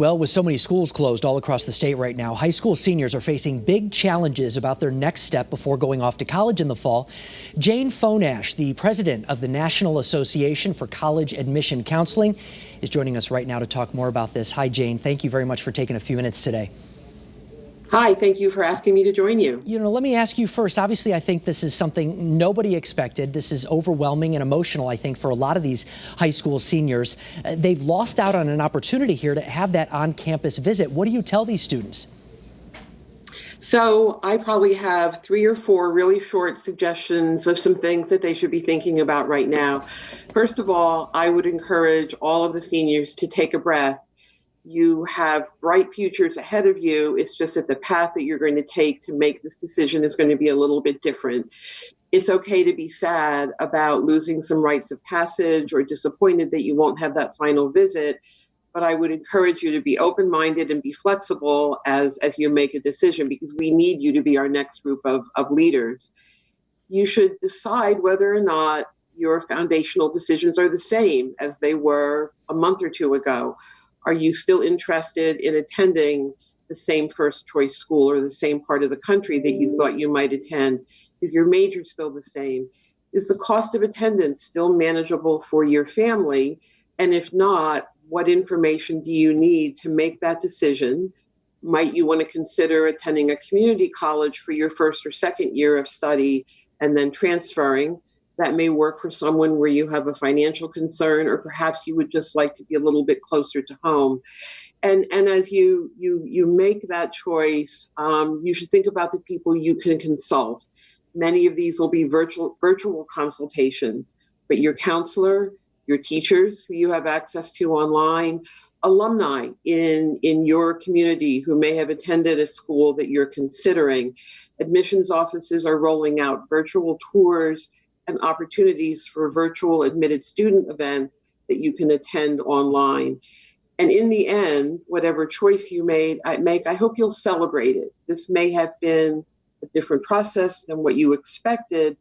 Well, with so many schools closed all across the state right now, high school seniors are facing big challenges about their next step before going off to college in the fall. Jayne Fonash, the president of the National Association for College Admission Counseling, is joining us right now to talk more about this. Hi, Jayne. Thank you very much for taking a few minutes today. Hi, thank you for asking me to join you. Let me ask you first. Obviously, I think this is something nobody expected. This is overwhelming and emotional, I think, for a lot of these high school seniors. They've lost out on an opportunity here to have that on-campus visit. What do you tell these students? So I probably have 3 or 4 really short suggestions of some things that they should be thinking about right now. First of all, I would encourage all of the seniors to take a breath. You have bright futures ahead of you. It's just that the path that you're going to take to make this decision is going to be a little bit different. It's okay to be sad about losing some rites of passage or disappointed that you won't have that final visit, but I would encourage you to be open-minded and be flexible as you make a decision, because we need you to be our next group of leaders. You should decide whether or not your foundational decisions are the same as they were a month or 2 ago. Are you still interested in attending the same first choice school or the same part of the country that you thought you might attend? Is your major still the same? Is the cost of attendance still manageable for your family? And if not, what information do you need to make that decision? Might you want to consider attending a community college for your first or second year of study and then transferring? That may work for someone where you have a financial concern, or perhaps you would just like to be a little bit closer to home. And as you make that choice, you should think about the people you can consult. Many of these will be virtual consultations, but your counselor, your teachers who you have access to online, alumni in your community who may have attended a school that you're considering. Admissions offices are rolling out virtual tours and opportunities for virtual admitted student events that you can attend online. And in the end, whatever choice you make, I hope you'll celebrate it. This may have been a different process than what you expected,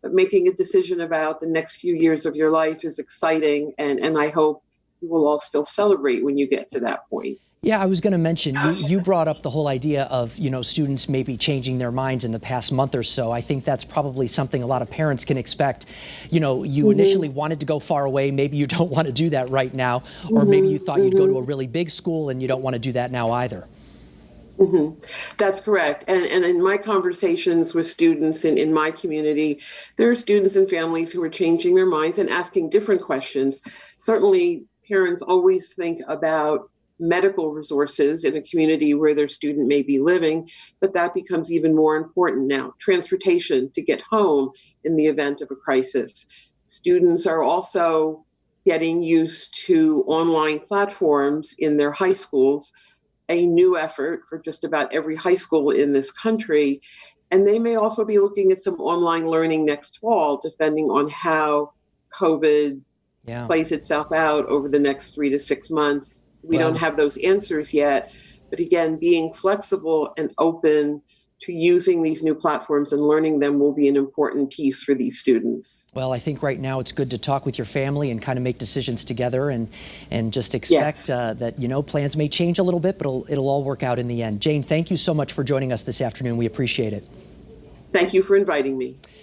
but making a decision about the next few years of your life is exciting, and I hope you will all still celebrate when you get to that point. Yeah, I was going to mention, you brought up the whole idea of, students maybe changing their minds in the past month or so. I think that's probably something a lot of parents can expect. You initially wanted to go far away. Maybe you don't want to do that right now. Or maybe you thought you'd go to a really big school and you don't want to do that now either. That's correct. And in my conversations with students in my community, there are students and families who are changing their minds and asking different questions. Certainly, parents always think about medical resources in a community where their student may be living, but that becomes even more important now. Transportation to get home in the event of a crisis. Students are also getting used to online platforms in their high schools, a new effort for just about every high school in this country. And they may also be looking at some online learning next fall, depending on how COVID plays itself out over the next 3 to 6 months. We don't have those answers yet, but again, being flexible and open to using these new platforms and learning them will be an important piece for these students. Well, I think right now it's good to talk with your family and kind of make decisions together and just expect that, plans may change a little bit, but it'll all work out in the end. Jayne, thank you so much for joining us this afternoon. We appreciate it. Thank you for inviting me.